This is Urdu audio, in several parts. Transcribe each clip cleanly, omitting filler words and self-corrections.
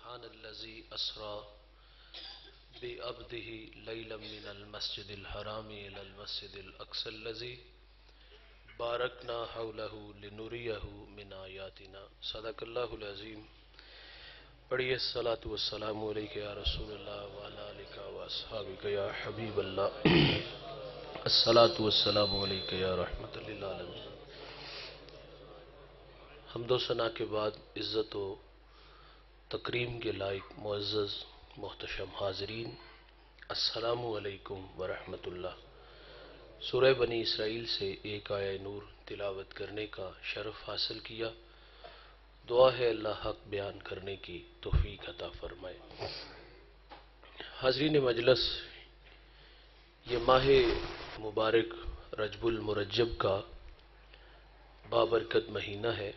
سبحان الذي أسرى بعبده ليلا من المسجد الحرام إلى المسجد الأقصى الذي باركنا حوله لنريه من آياتنا صدق الله العظيم. پڑھیے الصلاۃ والسلام علیک یا رسول اللہ وعلی آلک واصحابک یا حبیب اللہ. الصلاۃ والسلام علیک یا رحمت للعالمین. حمد و ثنا کے بعد عزت و تکریم کے لائق معزز محتشم حاضرین، السلام علیکم ورحمت اللہ. سورہ بنی اسرائیل سے ایک آیہ نور تلاوت کرنے کا شرف حاصل کیا. دعا ہے اللہ حق بیان کرنے کی توفیق عطا فرمائے. حاضرین مجلس، یہ ماہ مبارک رجب المرجب کا بابرکت مہینہ ہے،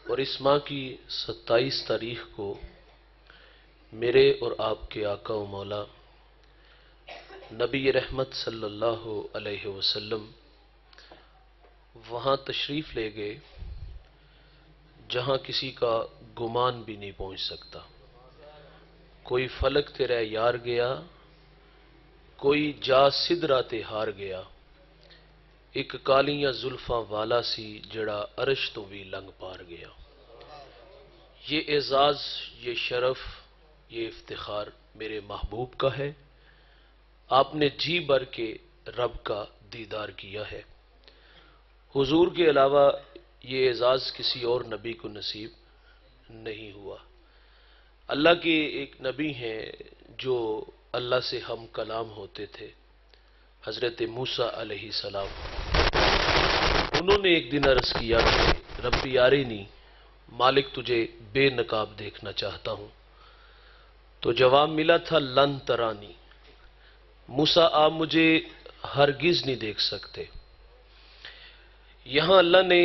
اور اس ماہ کی 27 تاریخ کو میرے اور آپ کے آقا و مولا نبی رحمت صلی اللہ علیہ وسلم وہاں تشریف لے گئے جہاں کسی کا گمان بھی نہیں پہنچ سکتا. کوئی فلک تیرا یار گیا، کوئی جا سدراتِ ہار گیا، ایک کالیاں زلفاں والا سی جڑا عرش تو بھی لنگ پار گیا. یہ اعزاز، یہ شرف، یہ افتخار میرے محبوب کا ہے. آپ نے جی بھر کے رب کا دیدار کیا ہے. حضور کے علاوہ یہ اعزاز کسی اور نبی کو نصیب نہیں ہوا. اللہ کے ایک نبی ہیں جو اللہ سے ہم کلام ہوتے تھے، حضرت موسیٰ علیہ السلام. انہوں نے ایک دن عرض کیا کہ ربی آرینی، مالک تجھے بے نقاب دیکھنا چاہتا ہوں. تو جواب ملا تھا لن ترانی، موسیٰ آپ مجھے ہرگز نہیں دیکھ سکتے. یہاں اللہ نے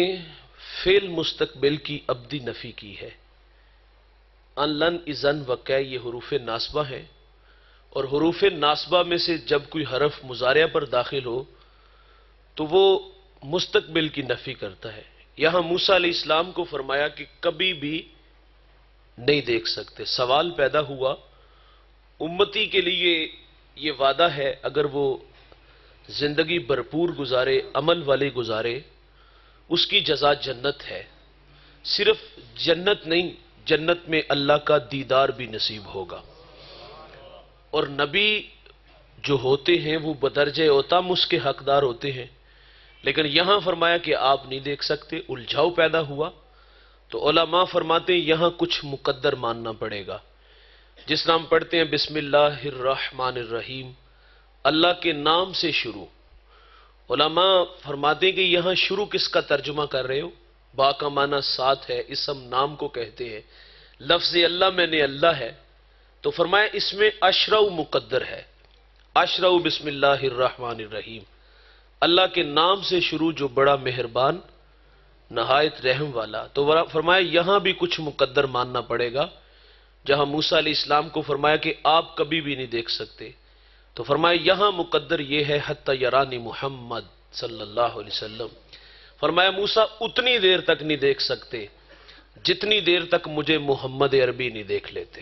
فعل مستقبل کی ابدی نفی کی ہے. ان لن اذن وقع یہ حروف ناصبہ ہیں، اور حروف ناصبہ میں سے جب کوئی حرف مضارع پر داخل ہو تو وہ مستقبل کی نفی کرتا ہے. یہاں موسیٰ علیہ السلام کو فرمایا کہ کبھی بھی نہیں دیکھ سکتے. سوال پیدا ہوا، امتی کے لیے یہ وعدہ ہے اگر وہ زندگی بھرپور گزارے، عمل والے گزارے، اس کی جزا جنت ہے. صرف جنت نہیں، جنت میں اللہ کا دیدار بھی نصیب ہوگا. اور نبی جو ہوتے ہیں وہ بدرجہ اوتم اس کے حقدار ہوتے ہیں، لیکن یہاں فرمایا کہ آپ نہیں دیکھ سکتے. الجھاؤ پیدا ہوا تو علماء فرماتے ہیں یہاں کچھ مقدر ماننا پڑے گا. جس نام پڑھتے ہیں بسم اللہ الرحمن الرحیم، اللہ کے نام سے شروع. علماء فرماتے ہیں کہ یہاں شروع کس کا ترجمہ کر رہے ہو؟ با کا معنی ساتھ ہے، اسم نام کو کہتے ہیں. لفظ اللہ میں نے اللہ ہے، تو فرمایا اس میں اشرع مقدر ہے. اشرع بسم اللہ الرحمن الرحیم، اللہ کے نام سے شروع جو بڑا مہربان نہایت رحم والا. تو فرمایا یہاں بھی کچھ مقدر ماننا پڑے گا. جہاں موسیٰ علیہ السلام کو فرمایا کہ آپ کبھی بھی نہیں دیکھ سکتے، تو فرمایا یہاں مقدر یہ ہے حتی یرانی محمد صلی اللہ علیہ وسلم. فرمایا موسیٰ اتنی دیر تک نہیں دیکھ سکتے جتنی دیر تک مجھے محمد عربی نہیں دیکھ لیتے.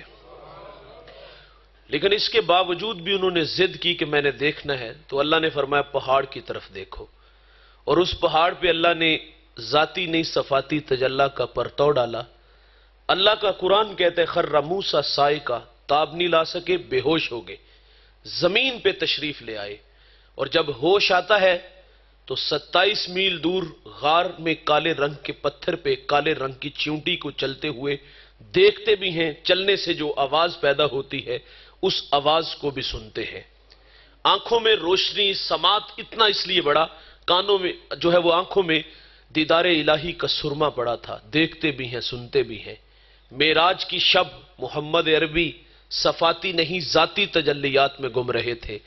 لیکن اس کے باوجود بھی انہوں نے ضد کی کہ میں نے دیکھنا ہے. تو اللہ نے فرمایا پہاڑ کی طرف دیکھو، اور اس پہاڑ پہ اللہ نے ذاتی نہیں صفاتی تجلی کا پرتو ڈالا. اللہ کا قرآن کہتے ہیں خر موسیٰ صاعقہ، تاب نہیں لا سکے، بے ہوش ہو گئے، زمین پہ تشریف لے آئے. اور جب ہوش آتا ہے تو 27 میل دور غار میں کالے رنگ کے پتھر پہ کالے رنگ کی چیونٹی کو چلتے ہوئے دیکھتے بھی ہیں. چلنے سے جو آواز پیدا ہوتی ہے اس آواز کو بھی سنتے ہیں. آنکھوں میں روشنی، سماعت اتنا اس لیے بڑا، کانوں میں جو ہے وہ آنکھوں میں دیدار الہی کا سرما پڑا تھا. دیکھتے بھی ہیں، سنتے بھی ہیں. معراج کی شب محمد عربی صفاتی نہیں ذاتی تجلیات میں گم رہے تھے.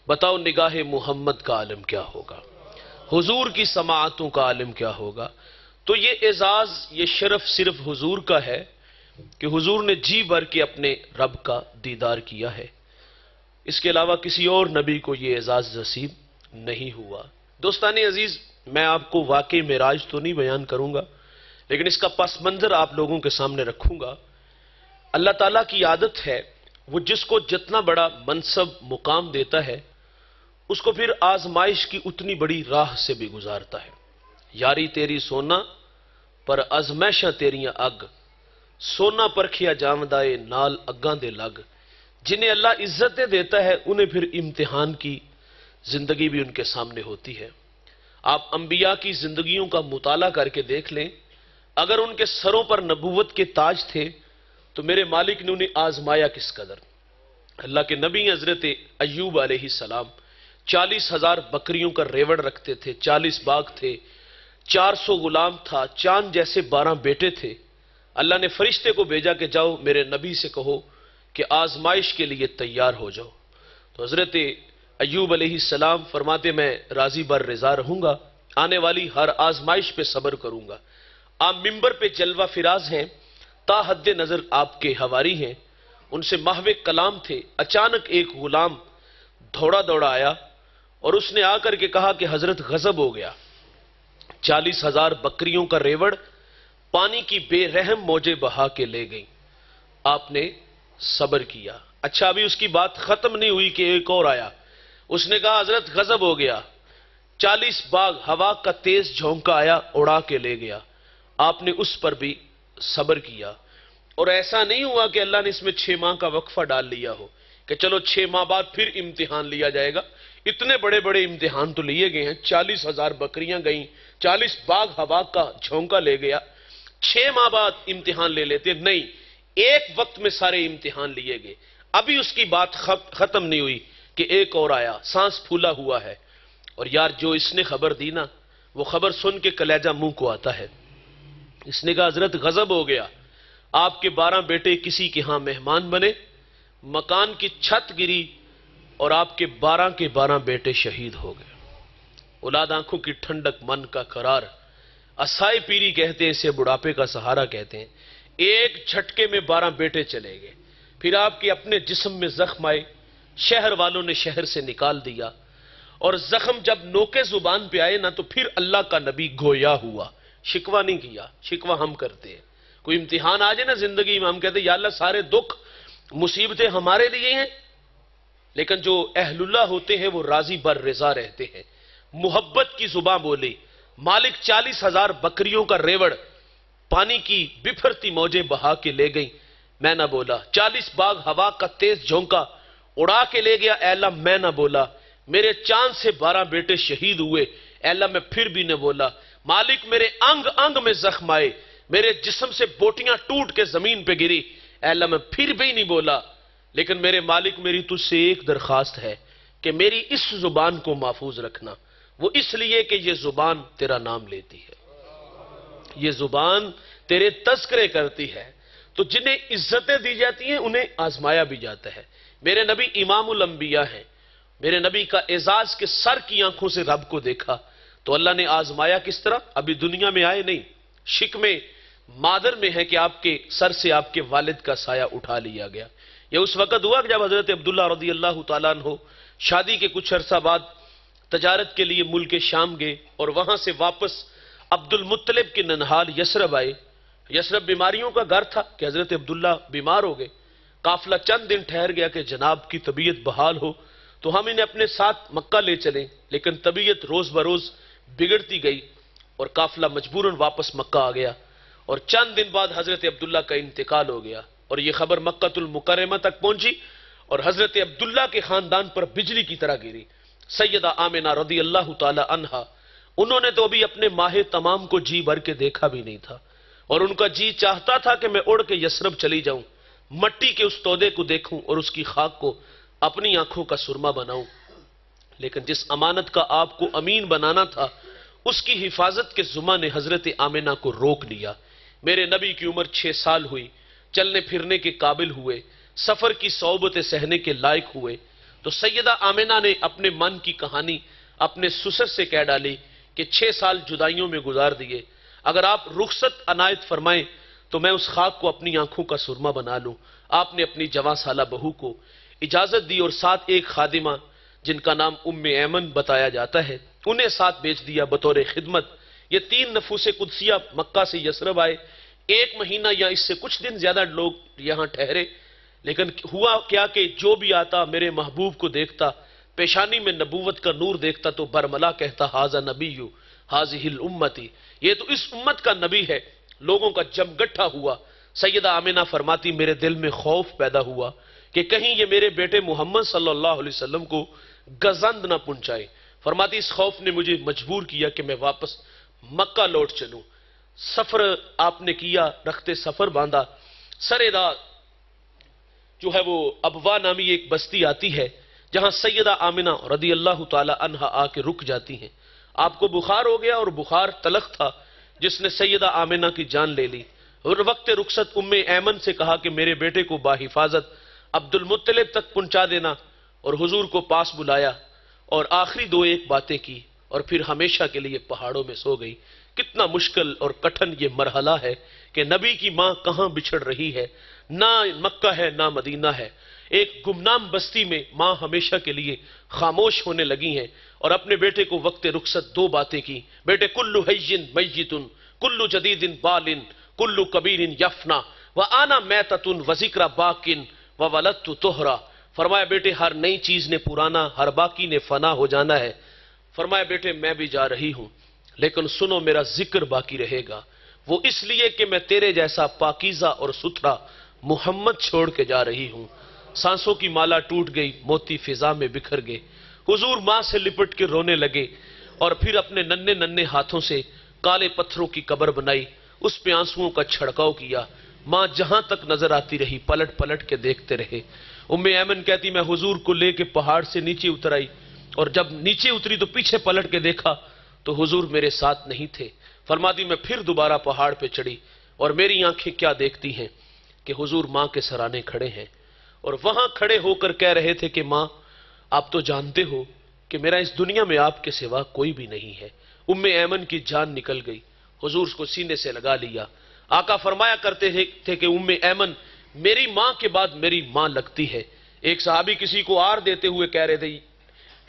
بتاؤ نگاہ محمد کا عالم کیا ہوگا، حضور کی سماعتوں کا عالم کیا ہوگا. تو یہ اعزاز، یہ شرف صرف حضور کا ہے کہ حضور نے جی بھر کے اپنے رب کا دیدار کیا ہے. اس کے علاوہ کسی اور نبی کو یہ اعزاز نصیب نہیں ہوا. دوستان عزیز، میں آپ کو واقعی معراج تو نہیں بیان کروں گا، لیکن اس کا پس منظر آپ لوگوں کے سامنے رکھوں گا اللہ تعالیٰ کی عادت ہے وہ جس کو جتنا بڑا منصب مقام دیتا ہے اس کو پھر آزمائش کی اتنی بڑی راہ سے بھی گزارتا ہے. یاری تیری سونا پر ازمائشاں تیریاں اگ، سونا پرکھیا جاندائے نال اگاں دے لگ. جنہیں اللہ عزتیں دیتا ہے انہیں پھر امتحان کی زندگی بھی ان کے سامنے ہوتی ہے. آپ انبیاء کی زندگیوں کا مطالعہ کر کے دیکھ لیں، اگر ان کے سروں پر نبوت کے تاج تھے تو میرے مالک نے انہیں آزمایا کس قدر. اللہ کے نبی حضرت ایوب علیہ السلام 40,000 بکریوں کا ریوڑ رکھتے تھے، 40 باغ تھے، 400 غلام تھا، چاند جیسے 12 بیٹے تھے. اللہ نے فرشتے کو بھیجا کہ جاؤ میرے نبی سے کہو کہ آزمائش کے لیے تیار ہو جاؤ. تو حضرت ایوب علیہ السلام فرماتے میں راضی بر رضا رہوں گا، آنے والی ہر آزمائش پہ صبر کروں گا. آپ ممبر پہ جلوہ فراز ہیں، تا حد نظر آپ کے حواری ہیں، ان سے محو کلام تھے. اچانک ایک غلام دوڑا دوڑا آیا اور اس نے آ کر کے کہا کہ حضرت غضب ہو گیا، 40,000 بکریوں کا ریوڑ پانی کی بے رحم موجیں بہا کے لے گئیں. آپ نے صبر کیا. اچھا ابھی اس کی بات ختم نہیں ہوئی کہ ایک اور آیا، اس نے کہا حضرت غضب ہو گیا، 40 باغ ہوا کا تیز جھونکا آیا اڑا کے لے گیا. آپ نے اس پر بھی صبر کیا. اور ایسا نہیں ہوا کہ اللہ نے اس میں 6 ماہ کا وقفہ ڈال لیا ہو کہ چلو 6 ماہ بعد پھر امتحان لیا جائے گا. اتنے بڑے بڑے امتحان تو لیے گئے ہیں، 40,000 بکریاں گئیں، 40 باغ ہوا کا جھونکا لے گیا، 6 ماہ بعد امتحان لے لیتے. نہیں، ایک وقت میں سارے امتحان لیے گئے. ابھی اس کی بات ختم نہیں ہوئی کہ ایک اور آیا، سانس پھولا ہوا ہے. اور یار جو اس نے خبر دی نا، وہ خبر سن کے کلیجہ منہ کو آتا ہے. اس نے کہا حضرت غضب ہو گیا، آپ کے 12 بیٹے کسی کے ہاں مہمان بنے، مکان کی چھت گری اور آپ کے 12 بیٹے شہید ہو گئے. اولاد آنکھوں کی ٹھنڈک، من کا قرار، اسائے پیری کہتے ہیں اسے، بڑھاپے کا سہارا کہتے ہیں. ایک جھٹکے میں 12 بیٹے چلے گئے. پھر آپ کے اپنے جسم میں زخم آئے، شہر والوں نے شہر سے نکال دیا. اور زخم جب نوکے زبان پہ آئے نا تو پھر اللہ کا نبی گویا ہوا. شکوہ نہیں کیا، شکوہ ہم کرتے ہیں. کوئی امتحان آ جائے نا زندگی میں، ہم کہتے ہیں یا اللہ سارے دکھ مصیبتیں ہمارے لیے ہیں. لیکن جو اہل اللہ ہوتے ہیں وہ راضی بر رضا رہتے ہیں. محبت کی زبان بولی، مالک 40,000 بکریوں کا ریوڑ پانی کی بپھرتی موجیں بہا کے لے گئیں، میں نہ بولا. 40 باغ ہوا کا تیز جھونکا اڑا کے لے گیا، اے اللہ میں نہ بولا. میرے چاند سے 12 بیٹے شہید ہوئے، اے اللہ میں پھر بھی نہ بولا. مالک میرے انگ انگ میں زخم آئے، میرے جسم سے بوٹیاں ٹوٹ کے زمین پہ گری، اے اللہ میں پھر بھی نہیں بولا. لیکن میرے مالک میری تجھ سے ایک درخواست ہے کہ میری اس زبان کو محفوظ رکھنا. وہ اس لیے کہ یہ زبان تیرا نام لیتی ہے، یہ زبان تیرے تذکرے کرتی ہے. تو جنہیں عزتیں دی جاتی ہیں انہیں آزمایا بھی جاتا ہے. میرے نبی امام الانبیاء ہیں. میرے نبی کا اعزاز کے سر کی آنکھوں سے رب کو دیکھا تو اللہ نے آزمایا کس طرح؟ ابھی دنیا میں آئے نہیں، شکم مادر میں ہے کہ آپ کے سر سے آپ کے والد کا سایہ اٹھا لیا گیا. یہ اس وقت ہوا کہ جب حضرت عبداللہ رضی اللہ تعالیٰ عنہ شادی کے کچھ عرصہ بعد تجارت کے لیے ملک شام گئے اور وہاں سے واپس عبد المطلب کے ننہال یثرب آئے. یثرب بیماریوں کا گھر تھا کہ حضرت عبداللہ بیمار ہو گئے. قافلہ چند دن ٹھہر گیا کہ جناب کی طبیعت بحال ہو تو ہم انہیں اپنے ساتھ مکہ لے چلیں، لیکن طبیعت روز بروز بگڑتی گئی اور قافلہ مجبوراً واپس مکہ آ گیا. اور چند دن بعد حضرت عبداللہ کا انتقال ہو گیا اور یہ خبر مکہ المکرمہ تک پہنچی اور حضرت عبداللہ کے خاندان پر بجلی کی طرح گری. سیدہ آمنہ رضی اللہ تعالی عنہا، انہوں نے تو ابھی اپنے ماہ تمام کو جی بھر کے دیکھا بھی نہیں تھا اور ان کا جی چاہتا تھا کہ میں اڑ کے یثرب چلی جاؤں، مٹی کے اس تودے کو دیکھوں اور اس کی خاک کو اپنی آنکھوں کا سرما بناؤں. لیکن جس امانت کا آپ کو امین بنانا تھا اس کی حفاظت کے ذمہ نے حضرت آمنہ کو روک لیا. میرے نبی کی عمر 6 سال ہوئی، چلنے پھرنے کے قابل ہوئے، سفر کی صعوبتیں سہنے کے لائق ہوئے تو سیدہ آمنہ نے اپنے من کی کہانی اپنے سسر سے کہہ ڈالی کہ 6 سال جدائیوں میں گزار دیے، اگر آپ رخصت عنایت فرمائیں تو میں اس خاک کو اپنی آنکھوں کا سرما بنا لوں. آپ نے اپنی جوان سالہ بہو کو اجازت دی اور ساتھ ایک خادمہ جن کا نام ام ایمن بتایا جاتا ہے انہیں ساتھ بیچ دیا بطور خدمت. یہ 3 نفوس قدسیہ مکہ سے یثرب آئے. 1 مہینہ یا اس سے کچھ دن زیادہ لوگ یہاں ٹھہرے، لیکن ہوا کیا کہ جو بھی آتا میرے محبوب کو دیکھتا، پیشانی میں نبوت کا نور دیکھتا تو برملا کہتا ھذا نبی ھذہ الامتی، یہ تو اس امت کا نبی ہے۔ لوگوں کا جمگٹھا ہوا۔ سیدہ آمنہ فرماتی میرے دل میں خوف پیدا ہوا کہ کہیں یہ میرے بیٹے محمد صلی اللہ علیہ وسلم کو گزند نہ پہنچائے۔ فرماتی اس خوف نے مجھے مجبور کیا کہ میں واپس مکہ لوٹ چلوں۔ سفر آپ نے کیا، رخت سفر باندھا۔ سر رات جو ہے وہ ابوا نامی ایک بستی آتی ہے جہاں سیدہ آمنہ رضی اللہ تعالی عنہا آ کے رک جاتی ہیں۔ آپ کو بخار ہو گیا اور بخار تلخ تھا جس نے سیدہ آمنہ کی جان لے لی۔ اور وقت رخصت ام ایمن سے کہا کہ میرے بیٹے کو باحفاظت عبد المطلب تک پہنچا دینا، اور حضور کو پاس بلایا اور آخری 2-1 باتیں کی اور پھر ہمیشہ کے لیے پہاڑوں میں سو گئی۔ کتنا مشکل اور کٹھن یہ مرحلہ ہے کہ نبی کی ماں کہاں بچھڑ رہی ہے، نہ مکہ ہے نہ مدینہ ہے، ایک گمنام بستی میں ماں ہمیشہ کے لیے خاموش ہونے لگی ہیں اور اپنے بیٹے کو وقت رخصت 2 باتیں کی۔ بیٹے کلو حیٍ میت کلو جدید بال کلو کبیر یفنا وانا میتۃ وذکر باق وولدت طہرا۔ فرمایا بیٹے ہر نئی چیز نے پرانا، ہر باقی نے فنا ہو جانا ہے۔ فرمایا بیٹے میں بھی جا رہی ہوں لیکن سنو میرا ذکر باقی رہے گا، وہ اس لیے کہ میں تیرے جیسا پاکیزہ اور ستھرا محمد چھوڑ کے جا رہی ہوں۔ سانسوں کی مالا ٹوٹ گئی، موتی فضا میں بکھر گئے۔ حضور ماں سے لپٹ کے رونے لگے اور پھر اپنے ننھے ننھے ہاتھوں سے کالے پتھروں کی قبر بنائی، اس پہ آنسوؤں کا چھڑکاؤ کیا۔ ماں جہاں تک نظر آتی رہی پلٹ پلٹ کے دیکھتے رہے۔ ام ایمن کہتی میں حضور کو لے کے پہاڑ سے نیچے اتر آئی اور جب نیچے اتری تو پیچھے پلٹ کے دیکھا تو حضور میرے ساتھ نہیں تھے۔ فرماتی میں پھر دوبارہ پہاڑ پہ چڑھی اور میری آنکھیں کیا دیکھتی ہیں کہ حضور ماں کے سرانے کھڑے ہیں اور وہاں کھڑے ہو کر کہہ رہے تھے کہ ماں آپ تو جانتے ہو کہ میرا اس دنیا میں آپ کے سوا کوئی بھی نہیں ہے۔ ام ایمن کی جان نکل گئی، حضور کو سینے سے لگا لیا۔ آقا فرمایا کرتے تھے کہ ام ایمن میری ماں کے بعد میری ماں لگتی ہے۔ ایک صحابی کسی کو آر دیتے ہوئے کہہ رہے تھے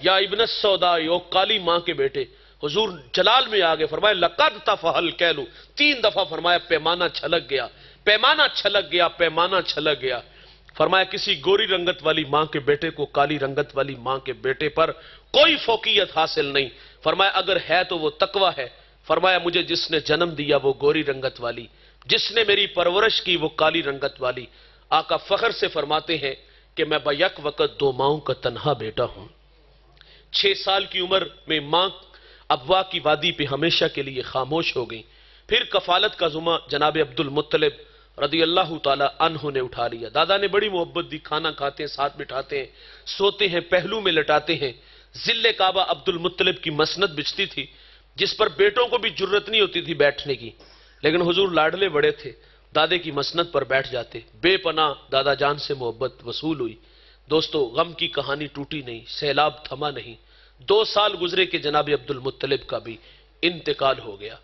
یا ابن السودا یو کالی ماں کے بیٹے، حضور جلال میں آگے فرمایا لقد تفحل کہلو، 3 دفعہ فرمایا پیمانہ چھلک گیا، پیمانہ چھلک گیا، پیمانہ چھلک گیا۔ فرمایا کسی گوری رنگت والی ماں کے بیٹے کو کالی رنگت والی ماں کے بیٹے پر کوئی فوقیت حاصل نہیں۔ فرمایا اگر ہے تو وہ تقوی ہے۔ فرمایا مجھے جس نے جنم دیا وہ گوری رنگت والی، جس نے میری پرورش کی وہ کالی رنگت والی۔ آقا فخر سے فرماتے ہیں کہ میں بیک وقت 2 ماؤں کا تنہا بیٹا ہوں۔ 6 سال کی عمر میں ماں ابوا کی وادی پہ ہمیشہ کے لیے خاموش ہو گئی۔ پھر کفالت کا ذمہ جناب عبد المطلب رضی اللہ تعالی عنہ نے اٹھا لیا۔ دادا نے بڑی محبت دی، کھانا کھاتے ہیں، ساتھ بٹھاتے ہیں، سوتے ہیں، پہلو میں لٹاتے ہیں۔ ذل کعبہ عبد المطلب کی مسند بچتی تھی جس پر بیٹوں کو بھی جرت نہیں ہوتی تھی بیٹھنے کی، لیکن حضور لاڈلے بڑے تھے، دادے کی مسند پر بیٹھ جاتے۔ بے پناہ دادا جان سے محبت وصول ہوئی۔ دوستو غم کی کہانی ٹوٹی نہیں، سیلاب تھما نہیں۔ 2 سال گزرے کہ جناب عبد المطلب کا بھی انتقال ہو گیا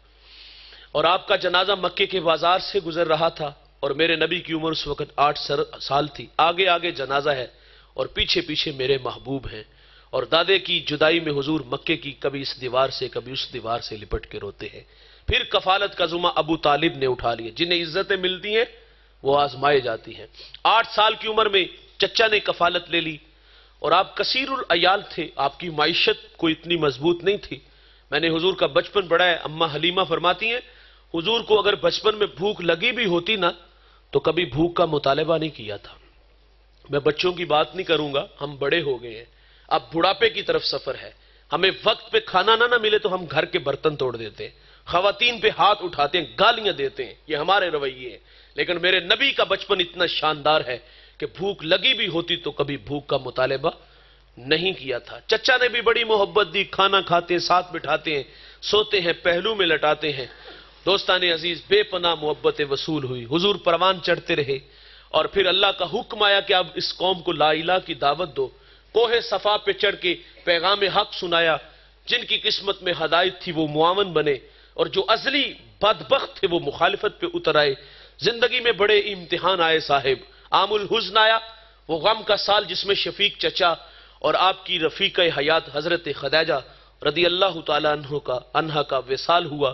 اور آپ کا جنازہ مکے کے بازار سے گزر رہا تھا اور میرے نبی کی عمر اس وقت 8 سال تھی۔ آگے آگے جنازہ ہے اور پیچھے پیچھے میرے محبوب ہیں، اور دادے کی جدائی میں حضور مکے کی کبھی اس دیوار سے کبھی اس دیوار سے لپٹ کے روتے ہیں۔ پھر کفالت کا ذمہ ابو طالب نے اٹھا لیا۔ جنہیں عزتیں ملتی ہیں وہ آزمائے جاتی ہیں۔ 8 سال کی عمر میں چچا نے کفالت لے لی اور آپ کثیر العیال تھے، آپ کی معیشت کوئی اتنی مضبوط نہیں تھی۔ میں نے حضور کا بچپن پڑھا ہے، اماں حلیمہ فرماتی ہیں حضور کو اگر بچپن میں بھوک لگی بھی ہوتی نا تو کبھی بھوک کا مطالبہ نہیں کیا تھا۔ میں بچوں کی بات نہیں کروں گا، ہم بڑے ہو گئے ہیں، اب بڑھاپے کی طرف سفر ہے۔ ہمیں وقت پہ کھانا نہ ملے تو ہم گھر کے برتن توڑ دیتے ہیں، خواتین پہ ہاتھ اٹھاتے ہیں، گالیاں دیتے ہیں، یہ ہمارے رویے ہیں۔ لیکن میرے نبی کا بچپن اتنا شاندار ہے کہ بھوک لگی بھی ہوتی تو کبھی بھوک کا مطالبہ نہیں کیا تھا۔ چچا نے بھی بڑی محبت دی، کھانا کھاتے ہیں، ساتھ بٹھاتے ہیں، سوتے ہیں، پہلو میں لٹاتے ہیں۔ دوستان عزیز بے پناہ محبت وصول ہوئی، حضور پروان چڑھتے رہے اور پھر اللہ کا حکم آیا کہ اب اس قوم کو لا الہ کی دعوت دو۔ کوہ صفا پہ چڑھ کے پیغام حق سنایا، جن کی قسمت میں ہدایت تھی وہ معاون بنے اور جو ازلی بدبخت تھے وہ مخالفت پہ اتر آئے۔ زندگی میں بڑے امتحان آئے صاحب، عام الحزن آیا، وہ غم کا سال جس میں شفیق چچا اور آپ کی رفیقہ حیات حضرت خدیجہ رضی اللہ تعالی عنہ کا وصال ہوا۔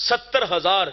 70,000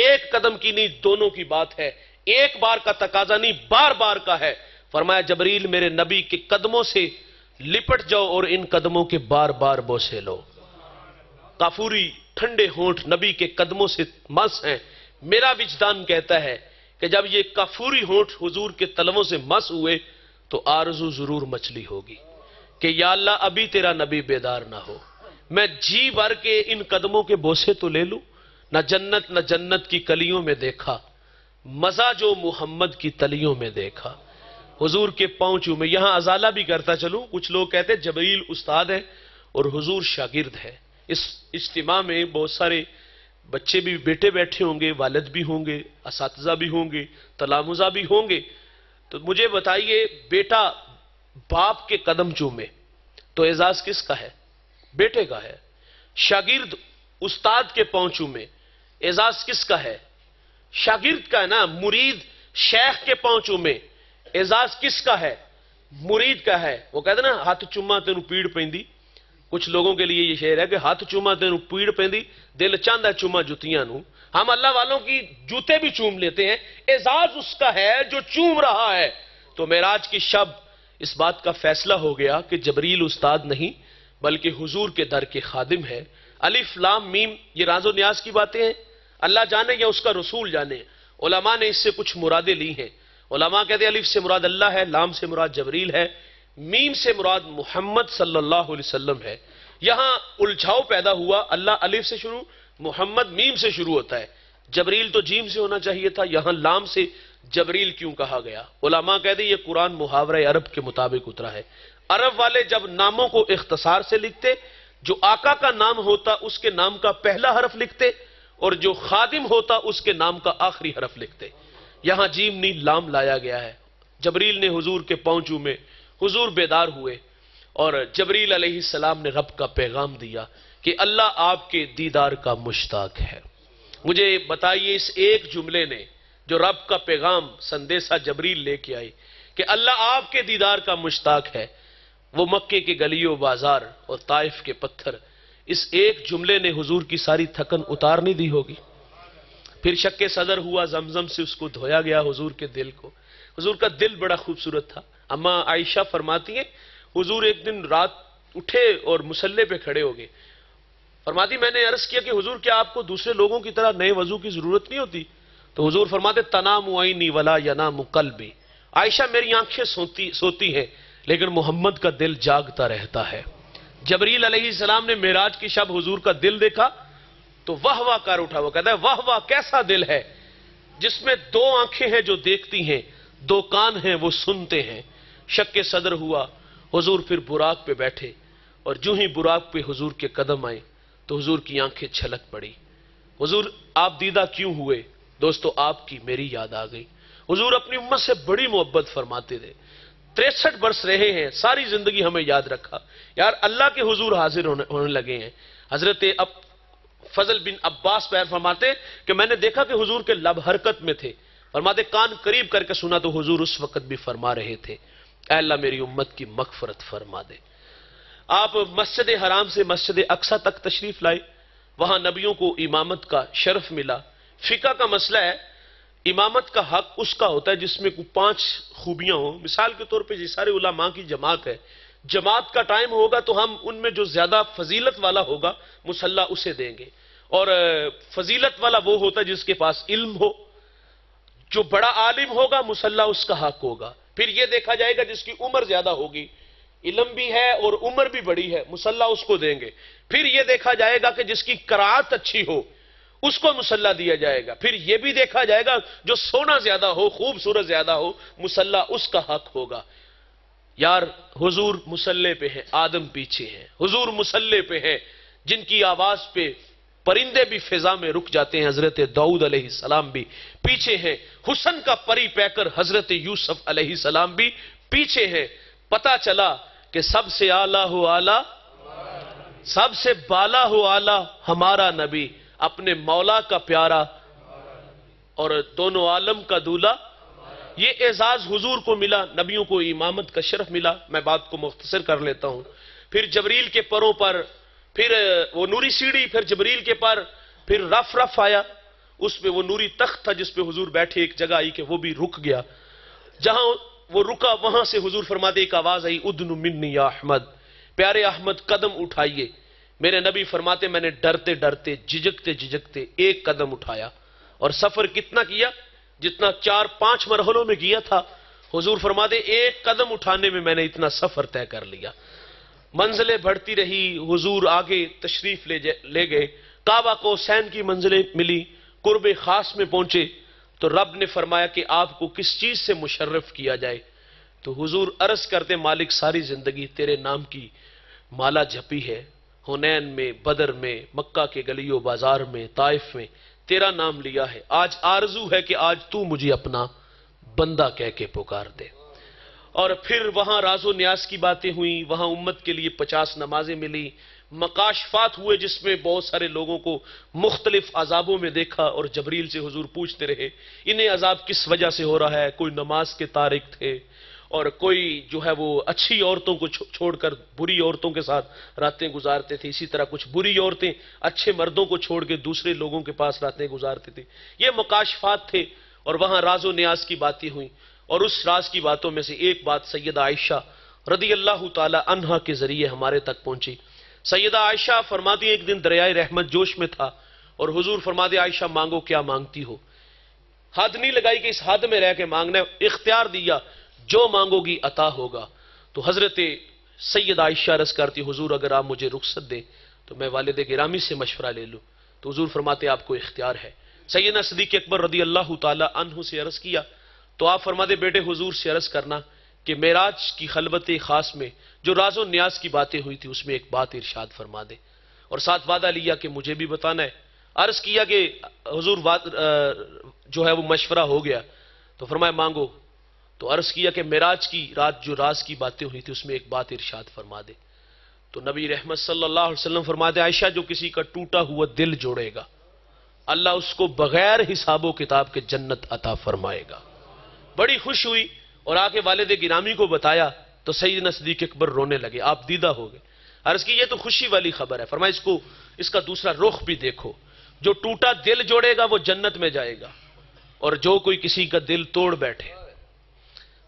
ایک قدم کی نہیں، دونوں کی بات ہے، ایک بار کا تقاضا نہیں، بار بار کا ہے۔ فرمایا جبریل میرے نبی کے قدموں سے لپٹ جاؤ اور ان قدموں کے بار بار بوسے لو۔ کافوری ٹھنڈے ہونٹ نبی کے قدموں سے مس ہیں۔ میرا وجدان کہتا ہے کہ جب یہ کافوری ہونٹ حضور کے تلووں سے مس ہوئے تو آرزو ضرور مچلی ہوگی کہ یا اللہ ابھی تیرا نبی بیدار نہ ہو، میں جی بھر کے ان قدموں کے بوسے تو لے لوں۔ نہ جنت کی کلیوں میں دیکھا مزہ جو محمد کی تلیوں میں دیکھا۔ حضور کے پاؤں چومے۔ یہاں ازالہ بھی کرتا چلوں، کچھ لوگ کہتے ہیں جبریل استاد ہے اور حضور شاگرد ہے۔ اس اجتماع میں بہت سارے بچے بھی بیٹے بیٹھے ہوں گے، والد بھی ہوں گے، اساتذہ بھی ہوں گے، تلامذہ بھی ہوں گے، تو مجھے بتائیے بیٹا باپ کے قدم چومے تو اعزاز کس کا ہے؟ بیٹے کا ہے۔ شاگرد استاد کے پاؤں چومے اعزاز کس کا ہے؟ شاگرد کا ہے نا۔ مرید شیخ کے پاؤں چومے اعزاز کس کا ہے؟ مرید کا ہے۔ وہ کہتے ہیں نا ہاتھ چوما تینوں پیڑ پیندی۔ کچھ لوگوں کے لیے یہ شعر ہے کہ ہاتھ چوما تینوں پیڑ پیندی، دل چاہندا چوما جتیاں نو۔ ہم اللہ والوں کی جوتے بھی چوم لیتے ہیں، اعزاز اس کا ہے جو چوم رہا ہے۔ تو معراج کی شب اس بات کا فیصلہ ہو گیا کہ جبریل استاد نہیں بلکہ حضور کے در کے خادم ہے۔ الف لام میم یہ راز و نیاز کی باتیں ہیں، اللہ جانے یا اس کا رسول جانے۔ علماء نے اس سے کچھ مرادیں لی ہیں۔ علماء کہتے ہیں الف سے مراد اللہ ہے، لام سے مراد جبریل ہے، میم سے مراد محمد صلی اللہ علیہ وسلم ہے۔ یہاں الجھاؤ پیدا ہوا، اللہ الف سے شروع، محمد میم سے شروع ہوتا ہے، جبریل تو جیم سے ہونا چاہیے تھا، یہاں لام سے جبریل کیوں کہا گیا؟ علماء کہتے ہیں یہ قرآن محاورہ عرب کے مطابق اترا ہے۔ عرب والے جب ناموں کو اختصار سے لکھتے، جو آقا کا نام ہوتا اس کے نام کا پہلا حرف لکھتے اور جو خادم ہوتا اس کے نام کا آخری حرف لکھتے۔ یہاں جیم نہیں لام لایا گیا ہے۔ جبریل نے حضور کے پاؤں چومے، حضور بیدار ہوئے اور جبریل علیہ السلام نے رب کا پیغام دیا کہ اللہ آپ کے دیدار کا مشتاق ہے۔ مجھے بتائیے اس ایک جملے نے جو رب کا پیغام سندیسہ جبریل لے کے آئی کہ اللہ آپ کے دیدار کا مشتاق ہے، وہ مکے کے گلیوں بازار اور طائف کے پتھر، اس ایک جملے نے حضور کی ساری تھکن اتار نہیں دی ہوگی۔ پھر شک صدر ہوا، زمزم سے اس کو دھویا گیا حضور کے دل کو۔ حضور کا دل بڑا خوبصورت تھا۔ اما عائشہ فرماتی ہیں حضور ایک دن رات اٹھے اور مصلی پہ کھڑے ہو گئے۔ فرماتی میں نے عرض کیا کہ حضور کیا آپ کو دوسرے لوگوں کی طرح نئے وضو کی ضرورت نہیں ہوتی؟ تو حضور فرماتے تنام عینی ولا ینام قلبی، عائشہ میری آنکھیں سوتی ہیں لیکن محمد کا دل جاگتا رہتا ہے۔ جبریل علیہ السلام نے معراج کی شب حضور کا دل دیکھا تو واہ واہ کر اٹھا۔ وہ کہتا ہے واہ واہ کیسا دل ہے جس میں دو آنکھیں ہیں جو دیکھتی ہیں، دو کان ہیں وہ سنتے ہیں۔ شک صدر ہوا، حضور پھر براق پہ بیٹھے اور جو ہی براق پہ حضور کے قدم آئے تو حضور کی آنکھیں چھلک پڑی۔ حضور آپ دیدہ کیوں ہوئے؟ دوستو آپ کی میری یاد آ گئی۔ حضور اپنی امت سے بڑی محبت فرماتے تھے، 63 برس رہے ہیں، ساری زندگی ہمیں یاد رکھا۔ یار اللہ کے حضور حاضر ہونے لگے ہیں۔ حضرت فضل بن عباس بیان فرماتے کہ میں نے دیکھا کہ حضور کے لب حرکت میں تھے، فرماتے کان قریب کر کے سنا تو حضور اس وقت بھی فرما رہے تھے اے اللہ میری امت کی مغفرت فرما دے۔ آپ مسجد حرام سے مسجد اقصی تک تشریف لائے، وہاں نبیوں کو امامت کا شرف ملا۔ فقہ کا مسئلہ ہے امامت کا حق اس کا ہوتا ہے جس میں 5 خوبیاں ہوں۔ مثال کے طور پہ یہ سارے علماء کی جماعت ہے، جماعت کا ٹائم ہوگا تو ہم ان میں جو زیادہ فضیلت والا ہوگا مصلی اسے دیں گے، اور فضیلت والا وہ ہوتا ہے جس کے پاس علم ہو، جو بڑا عالم ہوگا مصلی اس کا حق ہوگا۔ پھر یہ دیکھا جائے گا جس کی عمر زیادہ ہوگی، علم بھی ہے اور عمر بھی بڑی ہے، مصلی اس کو دیں گے۔ پھر یہ دیکھا جائے گا کہ جس کی قرات اچھی ہو اس کو مصلی دیا جائے گا۔ پھر یہ بھی دیکھا جائے گا جو سونا زیادہ ہو، خوبصورت زیادہ ہو، مصلی اس کا حق ہوگا۔ یار حضور مصلی پہ ہیں، آدم پیچھے ہیں، حضور مصلی پہ ہیں جن کی آواز پہ پرندے بھی فضا میں رک جاتے ہیں، حضرت داؤد علیہ السلام بھی پیچھے ہیں، حسن کا پری پیکر حضرت یوسف علیہ السلام بھی پیچھے ہیں۔ پتا چلا کہ سب سے اعلیٰ ہو اعلیٰ، سب سے بالا ہو اعلیٰ ہمارا نبی، اپنے مولا کا پیارا اور دونوں عالم کا دولہ۔ یہ اعزاز حضور کو ملا، نبیوں کو امامت کا شرف ملا۔ میں بات کو مختصر کر لیتا ہوں۔ پھر جبریل کے پروں پر، پھر وہ نوری سیڑھی، پھر جبریل کے پر، پھر رف آیا، اس پہ وہ نوری تخت تھا جس پہ حضور بیٹھے، ایک جگہ آئی کہ وہ بھی رک گیا۔ جہاں وہ رکا وہاں سے حضور فرماتے ایک آواز آئی، ادنو منی یا احمد، پیارے احمد قدم اٹھائیے۔ میرے نبی فرماتے میں نے ڈرتے ڈرتے جھجکتے جھجکتے ایک قدم اٹھایا، اور سفر کتنا کیا؟ جتنا 4-5 مرحلوں میں کیا تھا۔ حضور فرماتے ایک قدم اٹھانے میں نے اتنا سفر طے کر لیا۔ منزلیں بڑھتی رہی، حضور آگے تشریف لے گئے، کعبہ کو حسین کی منزلیں ملی، قرب خاص میں پہنچے تو رب نے فرمایا کہ آپ کو کس چیز سے مشرف کیا جائے؟ تو حضور عرض کرتے مالک ساری زندگی تیرے نام کی مالا جھپی ہے، حنین میں، بدر میں، مکہ کے گلیوں بازار میں، طائف میں تیرا نام لیا ہے، آج آرزو ہے کہ آج تو مجھے اپنا بندہ کہہ کے پکار دے۔ اور پھر وہاں راز و نیاز کی باتیں ہوئیں، وہاں امت کے لیے 50 نمازیں ملی، مکاشفات ہوئے جس میں بہت سارے لوگوں کو مختلف عذابوں میں دیکھا، اور جبریل سے حضور پوچھتے رہے انہیں عذاب کس وجہ سے ہو رہا ہے؟ کوئی نماز کے تارک تھے، اور کوئی جو ہے وہ اچھی عورتوں کو چھوڑ کر بری عورتوں کے ساتھ راتیں گزارتے تھے، اسی طرح کچھ بری عورتیں اچھے مردوں کو چھوڑ کے دوسرے لوگوں کے پاس راتیں گزارتے تھے۔ یہ مکاشفات تھے، اور وہاں راز و نیاز کی باتیں ہوئیں، اور اس راز کی باتوں میں سے ایک بات سیدہ عائشہ رضی اللہ تعالی عنہا کے ذریعے ہمارے تک پہنچی۔ سیدہ عائشہ فرماتی ایک دن دریائے رحمت جوش میں تھا، اور حضور فرماتے عائشہ مانگو کیا مانگتی ہو؟ حد نہیں لگائی کہ اس حد میں رہ کے مانگنا، اختیار دیا جو مانگو گی عطا ہوگا۔ تو حضرت سیدہ عائشہ عرض کرتی حضور اگر آپ مجھے رخصت دیں تو میں والد گرامی سے مشورہ لے لوں، تو حضور فرماتے آپ کو اختیار ہے۔ سیدنا صدیق اکبر رضی اللہ تعالی عنہ سے عرض کیا تو آپ فرماتے بیٹے حضور سے عرض کرنا کہ معراج کی خلوت خاص میں جو راز و نیاز کی باتیں ہوئی تھی اس میں ایک بات ارشاد فرما دے، اور ساتھ وعدہ لیا کہ مجھے بھی بتانا ہے۔ عرض کیا کہ حضور جو ہے وہ مشورہ ہو گیا، تو فرمایا مانگو۔ تو عرض کیا کہ معراج کی رات جو راز کی باتیں ہوئی تھی اس میں ایک بات ارشاد فرما دے۔ تو نبی رحمت صلی اللہ علیہ وسلم فرماتے عائشہ جو کسی کا ٹوٹا ہوا دل جوڑے گا اللہ اس کو بغیر حساب و کتاب کے جنت عطا فرمائے گا۔ بڑی خوش ہوئی اور آ کے والد گرامی کو بتایا تو سیدنا صدیق اکبر رونے لگے، آپ دیدہ ہو گئے۔ عرض کی یہ تو خوشی والی خبر ہے، فرمایا اس کا دوسرا رخ بھی دیکھو، جو ٹوٹا دل جوڑے گا وہ جنت میں جائے گا، اور جو کوئی کسی کا دل توڑ بیٹھے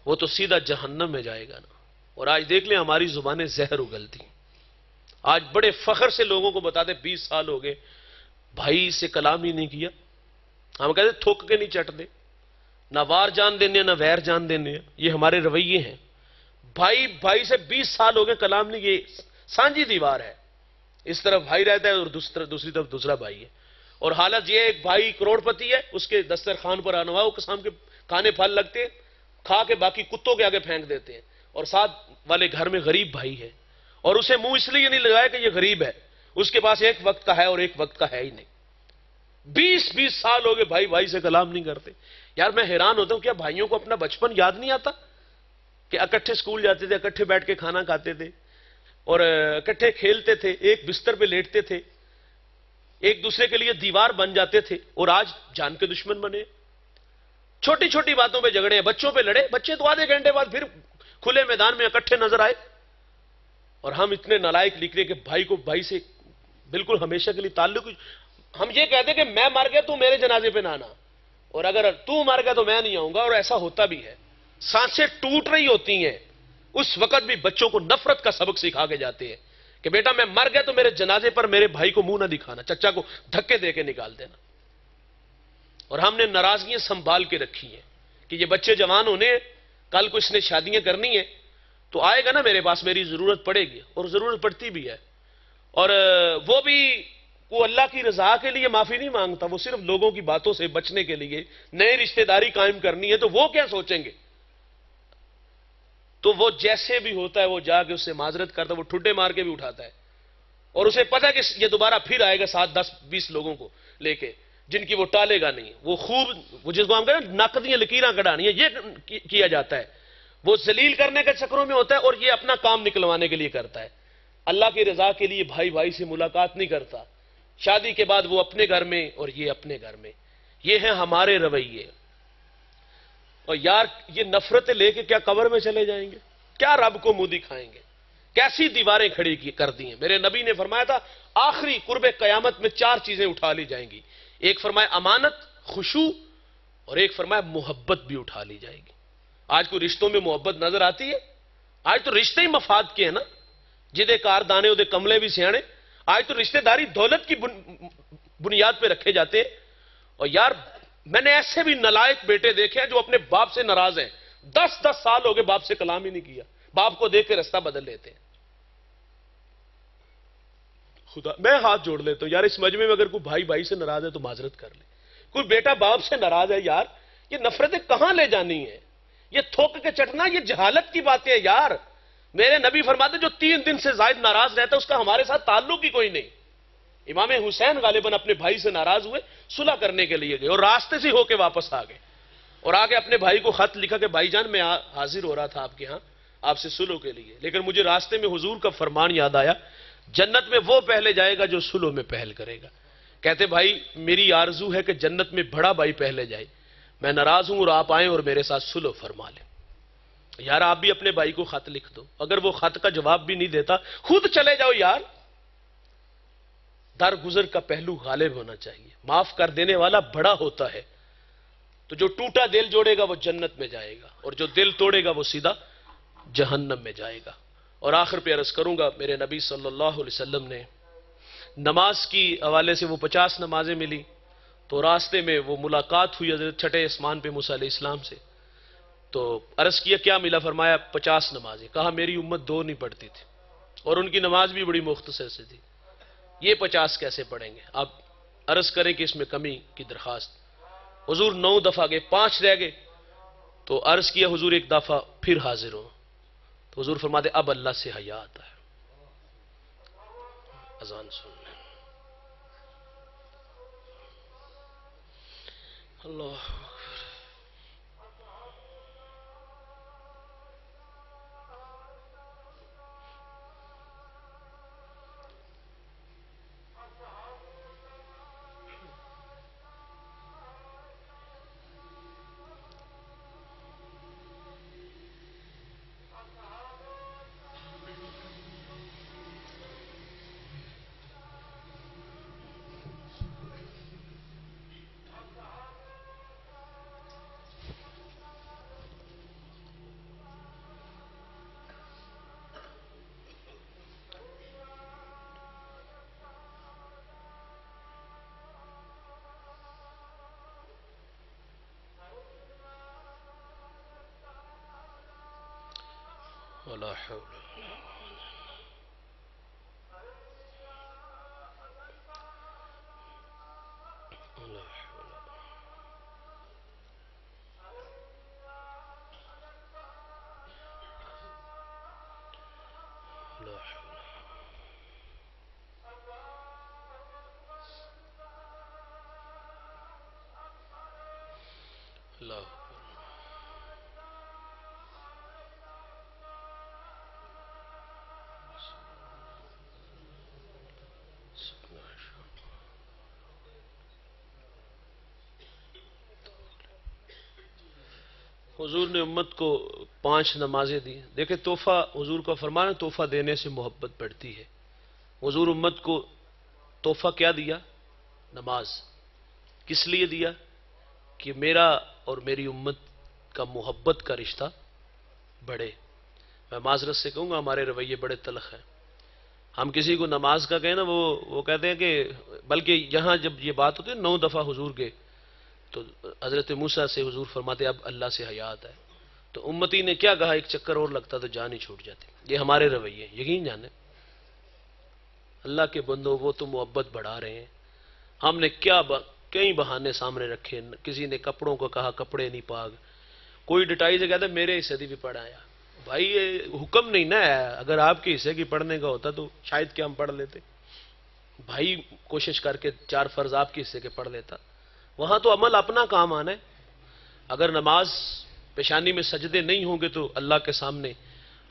وہ تو سیدھا جہنم میں جائے گا نا۔ اور آج دیکھ لیں ہماری زبانیں زہر اگلتی ہیں، آج بڑے فخر سے لوگوں کو بتاتے 20 سال ہو گئے بھائی سے کلام ہی نہیں کیا، ہم کہتے تھوک کے نہیں چٹتے، نہ وار جان دینے نہ ویر جان دینے، یہ ہمارے رویے ہیں۔ بھائی سے 20 سال ہو گئے کلام نہیں، یہ سانجی دیوار ہے، اس طرف بھائی رہتا ہے اور دوسری طرف دوسرا بھائی ہے، اور حالت یہ ایک بھائی کروڑ پتی ہے، اس کے دسترخوان پر انواع قسم کے کھانے پھل لگتے ہیں، کھا کے باقی کتوں کے آگے پھینک دیتے ہیں، اور ساتھ والے گھر میں غریب بھائی ہے اور اسے منہ اس لیے نہیں لگایا کہ یہ غریب ہے، اس کے پاس ایک وقت کا ہے اور ایک وقت کا ہے ہی نہیں۔ 20 سال ہو گئے بھائی سے کلام نہیں کرتے۔ یار میں حیران ہوتا ہوں کیا بھائیوں کو اپنا بچپن یاد نہیں آتا کہ اکٹھے سکول جاتے تھے، اکٹھے بیٹھ کے کھانا کھاتے تھے اور اکٹھے کھیلتے تھے، ایک بستر پہ لیٹتے تھے، ایک دوسرے کے لیے دیوار بن جاتے تھے، اور آج جان کے دشمن بنے، چھوٹی چھوٹی باتوں پہ جھگڑے ہیں، بچوں پہ لڑے، بچے تو آدھے گھنٹے بعد پھر کھلے میدان میں اکٹھے نظر آئے، اور ہم اتنے نالائق نکلے کہ بھائی کو بھائی سے بالکل ہمیشہ کے لیے تعلق، ہم یہ کہتے ہیں کہ میں مر گیا تو میرے جنازے پہ نہ آنا، اور اگر تو مر گیا تو میں نہیں آؤں گا، اور ایسا ہوتا بھی ہے۔ سانسیں ٹوٹ رہی ہوتی ہیں اس وقت بھی بچوں کو نفرت کا سبق سکھا کے جاتے ہیں کہ بیٹا میں مر گیا تو میرے جنازے پر میرے بھائی کو منہ نہ دکھانا، چچا کو دھکے دے کے نکال دینا۔ اور ہم نے ناراضگیاں سنبھال کے رکھی ہیں کہ یہ بچے جوان ہونے ہیں، کل کو اس نے شادیاں کرنی ہیں تو آئے گا نا میرے پاس، میری ضرورت پڑے گی، اور ضرورت پڑتی بھی ہے، اور وہ بھی وہ اللہ کی رضا کے لیے معافی نہیں مانگتا، وہ صرف لوگوں کی باتوں سے بچنے کے لیے نئے رشتہ داری قائم کرنی ہے، تو وہ کیا سوچیں گے؟ تو وہ جیسے بھی ہوتا ہے وہ جا کے اس سے معذرت کرتا ہے، وہ ٹھڈے مار کے بھی اٹھاتا ہے، اور اسے پتہ ہے کہ یہ دوبارہ پھر آئے گا 7 10 20 لوگوں کو لے کے جن کی وہ ٹالے گا نہیں، وہ خوب وہ جس کو ہم کہتے ہیں نقدیاں لکیراں کڑھانی ہے، یہ کیا جاتا ہے، وہ ذلیل کرنے کے چکروں میں ہوتا ہے اور یہ اپنا کام نکلوانے کے لیے کرتا ہے۔ اللہ کی رضا کے لیے بھائی سے ملاقات نہیں کرتا، شادی کے بعد وہ اپنے گھر میں اور یہ اپنے گھر میں، یہ ہیں ہمارے رویے۔ اور یار یہ نفرتیں لے کے کیا قبر میں چلے جائیں گے؟ کیا رب کو منہ دکھائیں گے؟ کیسی دیواریں کھڑی کر دی ہیں؟ میرے نبی نے فرمایا تھا آخری قرب قیامت میں 4 چیزیں اٹھا لی جائیں گی، ایک فرمایا امانت، خشوع، اور ایک فرمایا محبت بھی اٹھا لی جائے گی۔ آج کوئی رشتوں میں محبت نظر آتی ہے؟ آج تو رشتے ہی مفاد کے ہیں نا، جدے کار دانے ادے کملے بھی سیانے۔ آج تو رشتہ داری دولت کی بنیاد پہ رکھے جاتے ہیں۔ اور یار میں نے ایسے بھی نالائق بیٹے دیکھے ہیں جو اپنے باپ سے ناراض ہیں، 10 سال ہو گئے باپ سے کلام ہی نہیں کیا، باپ کو دیکھ کے رستہ بدل لیتے ہیں۔ خدا میں ہاتھ جوڑ لیتا ہوں یار، اس مجمع میں اگر کوئی بھائی بھائی سے ناراض ہے تو معذرت کر لے، کوئی بیٹا باپ سے ناراض ہے، یار یہ نفرتیں کہاں لے جانی ہیں؟ یہ تھوک کے چٹنا، یہ جہالت کی باتیں ہیں یار۔ میرے نبی فرماتے جو 3 دن سے زائد ناراض رہتا ہے اس کا ہمارے ساتھ تعلق ہی کوئی نہیں۔ امام حسین غالباً اپنے بھائی سے ناراض ہوئے، صلح کرنے کے لیے گئے اور راستے سے ہو کے واپس آ گئے، اور آگے اپنے بھائی کو خط لکھا کہ بھائی جان میں حاضر ہو رہا تھا آپ کے ہاں آپ سے صلح کے لیے، لیکن مجھے راستے میں حضور کا فرمان یاد آیا، جنت میں وہ پہلے جائے گا جو صلح میں پہل کرے گا۔ کہتے بھائی میری آرزو ہے کہ جنت میں بڑا بھائی پہلے جائے، میں ناراض ہوں اور آپ آئیں اور میرے ساتھ صلح فرما لیں۔ یار آپ بھی اپنے بھائی کو خط لکھ دو، اگر وہ خط کا جواب بھی نہیں دیتا خود چلے جاؤ یار۔ درگزر کا پہلو غالب ہونا چاہیے، معاف کر دینے والا بڑا ہوتا ہے۔ تو جو ٹوٹا دل جوڑے گا وہ جنت میں جائے گا، اور جو دل توڑے گا وہ سیدھا جہنم میں جائے گا۔ اور آخر پہ عرض کروں گا، میرے نبی صلی اللہ علیہ وسلم نے نماز کی حوالے سے وہ 50 نمازیں ملی، تو راستے میں وہ ملاقات ہوئی حضرت چھٹے آسمان پہ موسیٰ علیہ السلام سے، تو عرض کیا کیا ملا؟ فرمایا 50 نمازیں۔ کہا میری امت 2 نہیں پڑھتی تھی، اور ان کی نماز بھی بڑی مختصر سے تھی، یہ 50 کیسے پڑھیں گے؟ آپ عرض کریں کہ اس میں کمی کی درخواست۔ حضور 9 دفعہ گئے، 5 رہ گئے، تو عرض کیا حضور ایک دفعہ پھر حاضر ہوں، تو حضور فرماتے اب اللہ سے حیا آتا ہے۔ اذان سن لیں۔ اللہ ولا حول ولا حول ولا حول۔ اللہ حضور نے امت کو 5 نمازیں دی۔ دیکھیں تحفہ حضور کا فرمان ہے، تحفہ دینے سے محبت بڑھتی ہے۔ حضور امت کو تحفہ کیا دیا؟ نماز۔ کس لیے دیا؟ کہ میرا اور میری امت کا محبت کا رشتہ بڑھے۔ میں معذرت سے کہوں گا ہمارے رویے بڑے تلخ ہیں، ہم کسی کو نماز کا کہیں نا وہ کہتے ہیں کہ، بلکہ یہاں جب یہ بات ہوتی ہے 9 دفعہ حضور گئے تو حضرت موسیٰ سے حضور فرماتے اب اللہ سے حیا آتا ہے، تو امتی نے کیا کہا؟ ایک چکر اور لگتا تو جان ہی چھوٹ جاتی۔ یہ ہمارے رویے، یقین جانے اللہ کے بندوں وہ تو محبت بڑھا رہے ہیں، ہم نے کئی بہانے سامنے رکھے، کسی نے کپڑوں کو کہا کپڑے نہیں پاک، کوئی ڈٹائی سے کہتا ہے میرے حصے بھی پڑھایا۔ بھائی یہ حکم نہیں نا ہے، اگر آپ کے حصے کی پڑھنے کا ہوتا تو شاید کہ ہم پڑھ لیتے، بھائی کوشش کر کے 4 فرض آپ کے حصے کے پڑھ لیتا۔ وہاں تو عمل اپنا کام آنا ہے۔ اگر نماز پیشانی میں سجدے نہیں ہوں گے تو اللہ کے سامنے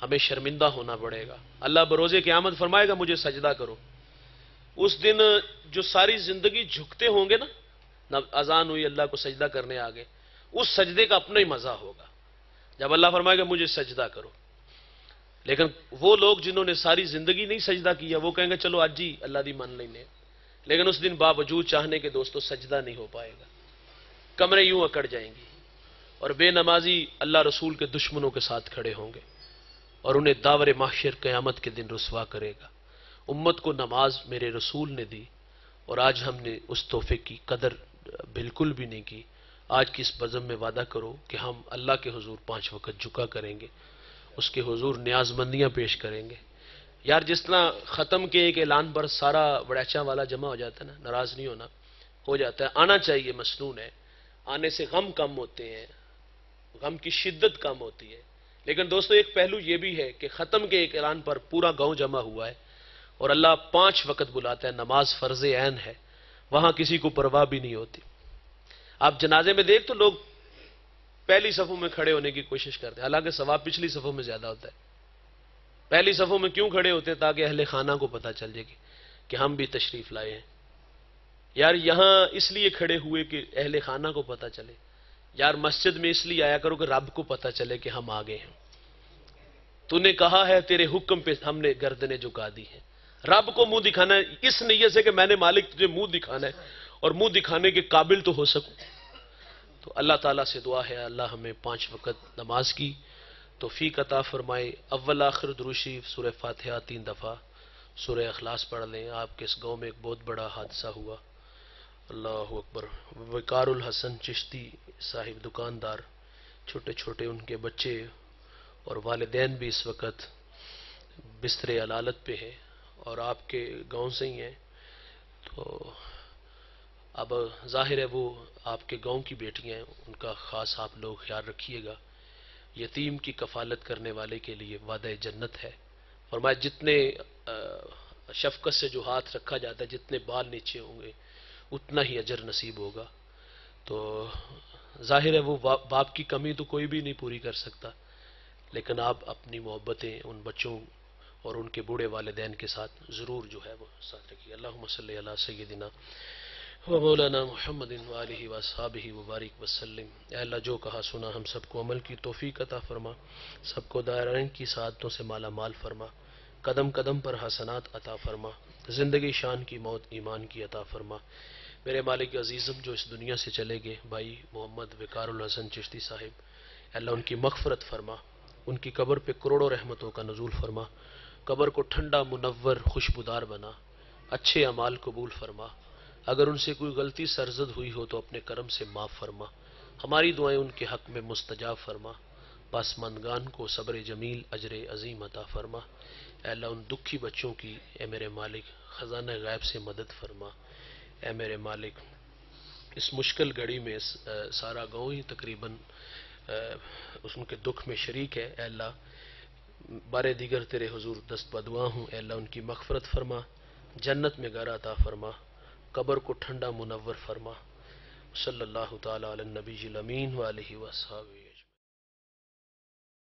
ہمیں شرمندہ ہونا پڑے گا۔ اللہ بروز قیامت فرمائے گا مجھے سجدہ کرو۔ اس دن جو ساری زندگی جھکتے ہوں گے نا، اذان ہوئی اللہ کو سجدہ کرنے آگے، اس سجدے کا اپنا ہی مزہ ہوگا جب اللہ فرمائے گا مجھے سجدہ کرو۔ لیکن وہ لوگ جنہوں نے ساری زندگی نہیں سجدہ کیا وہ کہیں گے چلو آج ہی اللہ دی مان لینے، لیکن اس دن باوجود چاہنے کے دوستوں سجدہ نہیں ہو پائے گا، کمریں یوں اکڑ جائیں گی، اور بے نمازی اللہ رسول کے دشمنوں کے ساتھ کھڑے ہوں گے، اور انہیں داور محشر قیامت کے دن رسوا کرے گا۔ امت کو نماز میرے رسول نے دی، اور آج ہم نے اس تحفے کی قدر بالکل بھی نہیں کی۔ آج کی اس بزم میں وعدہ کرو کہ ہم اللہ کے حضور 5 وقت جھکا کریں گے، اس کے حضور نیاز مندیاں پیش کریں گے۔ یار جس طرح ختم کے ایک اعلان پر سارا وڑیچا والا جمع ہو جاتا ہے نا، ناراض نہیں ہونا، ہو جاتا ہے، آنا چاہیے، مسنون ہے، آنے سے غم کم ہوتے ہیں، غم کی شدت کم ہوتی ہے۔ لیکن دوستو ایک پہلو یہ بھی ہے کہ ختم کے ایک اعلان پر پورا گاؤں جمع ہوا ہے، اور اللہ 5 وقت بلاتا ہے، نماز فرض عین ہے، وہاں کسی کو پرواہ بھی نہیں ہوتی۔ آپ جنازے میں دیکھ تو لوگ پہلی صفوں میں کھڑے ہونے کی کوشش کرتے ہیں، حالانکہ ثواب پچھلی صفوں میں زیادہ ہوتا ہے۔ پہلی صفوں میں کیوں کھڑے ہوتے ہیں؟ تاکہ اہل خانہ کو پتہ چل جائے کہ ہم بھی تشریف لائے ہیں۔ یار یہاں اس لیے کھڑے ہوئے کہ اہل خانہ کو پتہ چلے، یار مسجد میں اس لیے آیا کرو کہ رب کو پتہ چلے کہ ہم آگے ہیں، تو نے کہا ہے تیرے حکم پہ ہم نے گردنیں جھکا دی ہیں۔ رب کو منہ دکھانا ہے اس نیت سے کہ میں نے مالک تجھے منہ دکھانا ہے، اور منہ دکھانے کے قابل تو ہو سکوں۔ تو اللہ تعالیٰ سے دعا ہے اللہ ہمیں 5 وقت نماز کی توفیق عطا فرمائے۔ اول آخر درود شریف، سورہ فاتحہ 3 دفعہ، سورہ اخلاص پڑھ لیں۔ آپ کے اس گاؤں میں ایک بہت بڑا حادثہ ہوا، اللہ اکبر۔ وقار الحسن چشتی صاحب دکاندار، چھوٹے چھوٹے ان کے بچے اور والدین بھی اس وقت بستر علالت پہ ہیں، اور آپ کے گاؤں سے ہی ہیں، تو اب ظاہر ہے وہ آپ کے گاؤں کی بیٹیاں ہیں، ان کا خاص آپ لوگ خیال رکھیے گا۔ یتیم کی کفالت کرنے والے کے لیے وعدہ جنت ہے، فرمایا جتنے شفقت سے جو ہاتھ رکھا جاتا ہے، جتنے بال نیچے ہوں گے اتنا ہی اجر نصیب ہوگا۔ تو ظاہر ہے وہ باپ کی کمی تو کوئی بھی نہیں پوری کر سکتا، لیکن آپ اپنی محبتیں ان بچوں اور ان کے بوڑھے والدین کے ساتھ ضرور جو ہے وہ ساتھ رکھیے۔ اللہم صلی علی سیدنا و مولانا محمد وآلہ واصحابہ وبارک وسلم۔ اے اللہ جو کہا سنا ہم سب کو عمل کی توفیق عطا فرما، سب کو دائرین کی سعادتوں سے مالا مال فرما، قدم قدم پر حسنات عطا فرما، زندگی شان کی موت ایمان کی عطا فرما۔ میرے مالک عزیزم جو اس دنیا سے چلے گئے بھائی محمد وقار الحسن چشتی صاحب، اے اللہ ان کی مغفرت فرما، ان کی قبر پہ کروڑوں رحمتوں کا نزول فرما، قبر کو ٹھنڈا منور خوشبودار بنا، اچھے اعمال قبول فرما، اگر ان سے کوئی غلطی سرزد ہوئی ہو تو اپنے کرم سے معاف فرما، ہماری دعائیں ان کے حق میں مستجاب فرما، پاسماندگان کو صبر جمیل اجر عظیم عطا فرما۔ اے اللہ ان دکھی بچوں کی اے میرے مالک خزانہ غیب سے مدد فرما۔ اے میرے مالک اس مشکل گھڑی میں سارا گاؤں ہی تقریباً ان کے دکھ میں شریک ہے، اے اللہ بارے دیگر تیرے حضور دست بدعا ہوں، اے اللہ ان کی مغفرت فرما، جنت میں گھر عطا فرما، قبر کو ٹھنڈا منور فرما۔ صلی اللہ تعالی علی النبی الامین وآلہ وصحبہ۔